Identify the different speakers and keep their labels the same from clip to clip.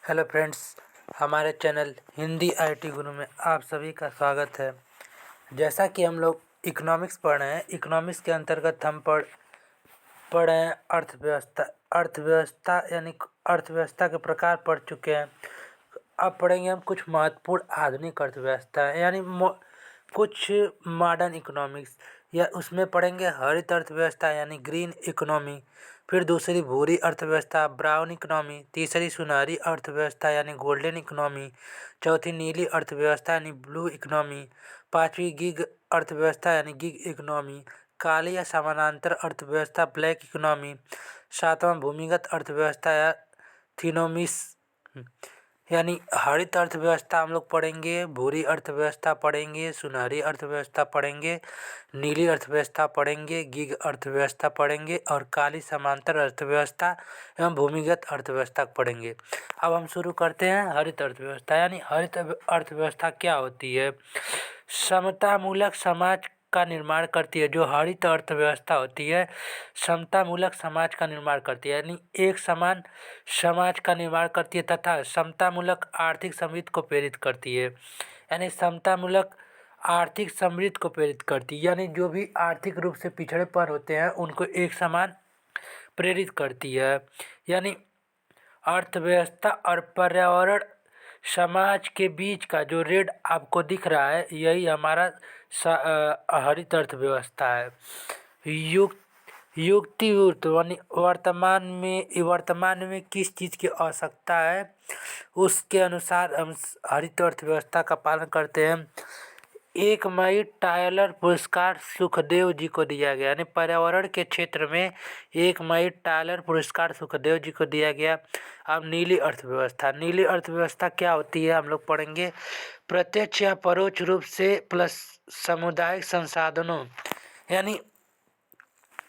Speaker 1: Hello friends, हमारे channel Hindi IT गुरु में आप सभी का स्वागत है। जैसा कि हम लोग इकोनॉमिक्स पढ़ रहे हैं, इकोनॉमिक्स के अंतर्गत हम पढ़ रहे हैं अर्थव्यवस्था। अर्थव्यवस्था यानी अर्थव्यवस्था के प्रकार पढ़ चुके हैं। अब पढ़ेंगे हम कुछ महत्वपूर्ण आधुनिक अर्थव्यवस्था यानी कुछ मॉडर्न इकोनॉमिक्स, या उसमें पढ़ेंगे हरित अर्थव्यवस्था यानी ग्रीन इकोनॉमी, फिर दूसरी भूरी अर्थव्यवस्था ब्राउन इकोनॉमी, तीसरी सुनहरी अर्थव्यवस्था यानी गोल्डन इकोनॉमी, चौथी नीली अर्थव्यवस्था यानी ब्लू इकोनॉमी, पांचवी गिग अर्थव्यवस्था यानी गिग इकोनॉमी, काली या समानांतर अर्थव्यवस्था ब्लैक इकोनॉमी, सातवां भूमिगत अर्थव्यवस्था या थिनोमिस यानी हरित अर्थव्यवस्था हम लोग पढ़ेंगे, भूरी अर्थव्यवस्था पढ़ेंगे, सुनहरी अर्थव्यवस्था पढ़ेंगे, नीली अर्थव्यवस्था पढ़ेंगे, गिग अर्थव्यवस्था पढ़ेंगे और काली समांतर अर्थव्यवस्था एवं भूमिगत अर्थव्यवस्था पढ़ेंगे। अब हम शुरू करते हैं हरित अर्थव्यवस्था। यानी हरित अर्थव्यवस्था क्या होती है? समतामूलक समाज का निर्माण करती है। जो हरित अर्थव्यवस्था होती है समतामूलक समाज का निर्माण करती है, यानी एक समान समाज का निर्माण करती है तथा समतामूलक आर्थिक समृद्धि को प्रेरित करती है। यानी समतामूलक आर्थिक समृद्धि को प्रेरित करती है, यानी जो भी आर्थिक रूप से पिछड़ेपन होते हैं उनको एक समान प्रेरित करती है। यानी अर्थव्यवस्था और पर्यावरण समाज के बीच का जो रेड आपको दिख रहा है, यही हमारा हरित अर्थव्यवस्था है। युक्तियुक्त यानी वर्तमान में किस चीज़ की आवश्यकता है उसके अनुसार हम हरित अर्थव्यवस्था का पालन करते हैं। 1 मई टायलर पुरस्कार सुखदेव जी को दिया गया, यानी पर्यावरण के क्षेत्र में 1 मई टायलर पुरस्कार सुखदेव जी को दिया गया। अब नीली अर्थव्यवस्था। नीली अर्थव्यवस्था क्या होती है हम लोग पढ़ेंगे। प्रत्यक्ष या परोक्ष रूप से प्लस सामुदायिक संसाधनों, यानी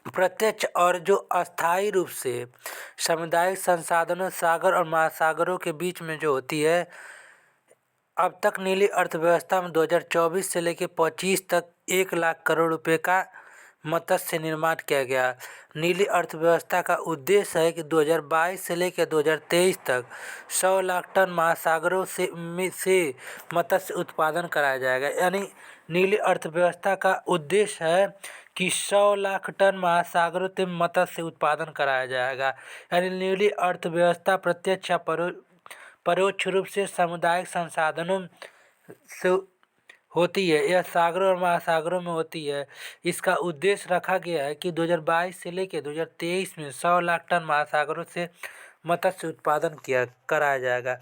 Speaker 1: प्रत्यक्ष और जो अस्थायी रूप से सामुदायिक संसाधनों सागर और महासागरों के बीच में जो होती है। अब तक नीली अर्थव्यवस्था में 2024 से लेकर 25 तक 1 लाख करोड़ रुपए का मत्स्य निर्माण किया गया। नीली अर्थव्यवस्था का उद्देश्य है कि 2022 से लेकर 2023 तक 100 लाख टन महासागरों से मत्स्य उत्पादन कराया जाएगा। यानी नीली अर्थव्यवस्था का उद्देश्य है कि 100 लाख टन महासागरों से मत्स्य उत्पादन कराया जाएगा। यानी नीली अर्थव्यवस्था प्रत्यक्ष या परोक्ष रूप से सामुदायिक संसाधनों से होती है। यह सागरों और महासागरों में होती है। इसका उद्देश्य रखा गया है कि 2022 से लेकर 2023 में 100 लाख टन महासागरों से मत्स्य उत्पादन कराया जाएगा।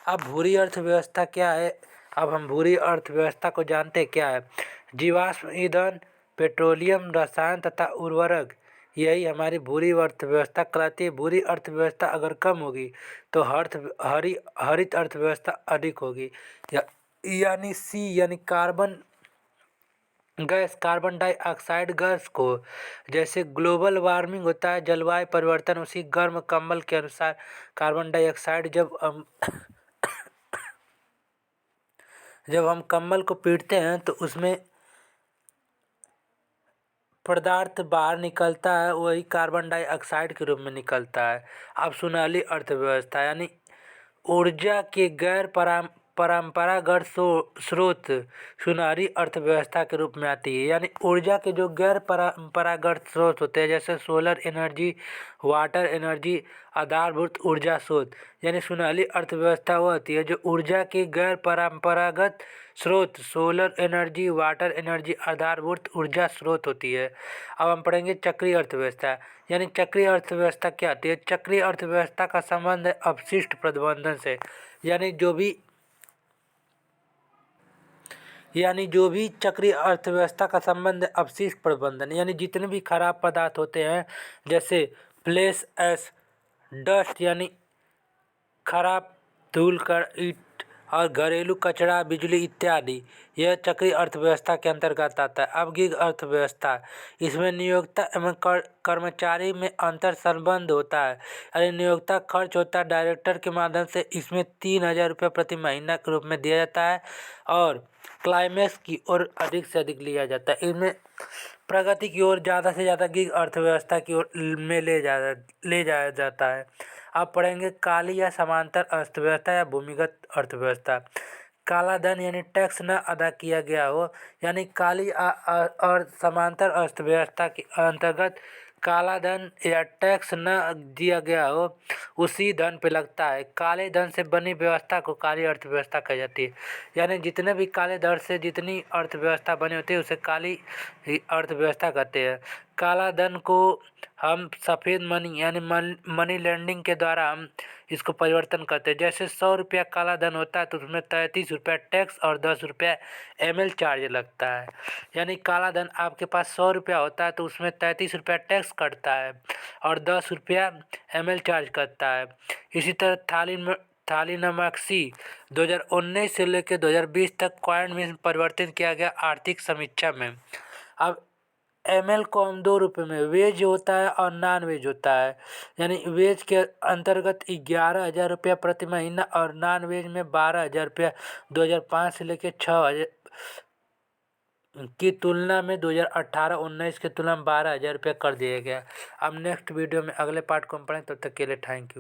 Speaker 1: अब भूरी अर्थव्यवस्था क्या है? अब हम भूरी अर्थव्यवस्था को जानते हैं क्या है। जीवाश्म ईंधन, पेट्रोलियम, रसायन तथा उर्वरक, यही हमारी भूरी अर्थव्यवस्था कहलाती है। भूरी अर्थव्यवस्था अगर कम होगी तो हरित अर्थव्यवस्था अधिक होगी। यानी सी यानी कार्बन डाइऑक्साइड गैस को, जैसे ग्लोबल वार्मिंग होता है जलवायु परिवर्तन, उसी गर्म कंबल के अनुसार कार्बन डाइऑक्साइड जब हम कंबल को पीटते हैं तो उसमें पदार्थ बाहर निकलता है, वही कार्बन डाइऑक्साइड के रूप में निकलता है। अब सुनहरी अर्थव्यवस्था यानी ऊर्जा के गैर परंपरागत स्रोत सुनहरी अर्थव्यवस्था के रूप में आती है। यानी ऊर्जा के जो गैर परंपरागत स्रोत होते हैं, जैसे सोलर एनर्जी, वाटर एनर्जी, आधारभूत ऊर्जा स्रोत, यानी सुनहरी अर्थव्यवस्था वो होती है जो ऊर्जा के गैर परंपरागत स्रोत सोलर एनर्जी, वाटर एनर्जी, आधारभूत ऊर्जा स्रोत होती है। अब हम पढ़ेंगे चक्रीय अर्थव्यवस्था। यानी चक्रीय अर्थव्यवस्था क्या होती है? चक्रीय अर्थव्यवस्था का संबंध है अपशिष्ट प्रबंधन से। यानी जो भी चक्रीय अर्थव्यवस्था का संबंध है अपशिष्ट प्रबंधन, यानी जितने भी खराब पदार्थ होते हैं, जैसे फ्लेश एश, डस्ट यानी खराब धूल, ईंट और घरेलू कचरा, बिजली इत्यादि, यह चक्रीय अर्थव्यवस्था के अंतर्गत आता है। अब गिग अर्थव्यवस्था, इसमें नियोक्ता एवं कर्मचारी में अंतर संबंध होता है। यानी नियोक्ता खर्च होता है डायरेक्टर के माध्यम से, इसमें 3,000 रुपये प्रति महीना के रूप में दिया जाता है और क्लाइमेक्स की ओर अधिक से अधिक लिया जाता है। इनमें प्रगति की ओर ज़्यादा से ज़्यादा गिग अर्थव्यवस्था की ओर ले जाया जाता है। अब पढ़ेंगे काली या समांतर अर्थव्यवस्था या भूमिगत अर्थव्यवस्था। काला धन यानी टैक्स न अदा किया गया हो, यानी काली और समांतर अर्थव्यवस्था के अंतर्गत काला धन या टैक्स न दिया गया हो उसी धन पे लगता है। काले धन से बनी व्यवस्था को काली अर्थव्यवस्था कही जाती है। यानी जितने भी काले धन से जितनी अर्थव्यवस्था बनी होती है उसे काली अर्थव्यवस्था कहते हैं। काला धन को हम सफ़ेद मनी यानी मनी लेंडिंग के द्वारा हम इसको परिवर्तन करते हैं। जैसे 100 रुपया काला धन होता है तो उसमें 33 रुपया टैक्स और 10 रुपया एमएल चार्ज लगता है। यानी काला धन आपके पास 100 रुपया होता है तो उसमें 33 रुपया टैक्स कटता है और 10 रुपया एमएल चार्ज करता है। इसी तरह थालीनॉमिक्सी 2019 से लेकर 2020 तक कॉइन में परिवर्तित किया गया आर्थिक समीक्षा में। अब एमएल को हम 2 रुपये में, वेज होता है और नॉन वेज होता है। यानी वेज के अंतर्गत 11,000 रुपया प्रति महीना और नॉन वेज में 12,000 रुपया 2005 से लेकर 6,000 की तुलना में 2018-19 की तुलना में 12,000 रुपया कर दिया गया। अब नेक्स्ट वीडियो में अगले पार्ट को हम पढ़ें, तब तक के लिए थैंक यू।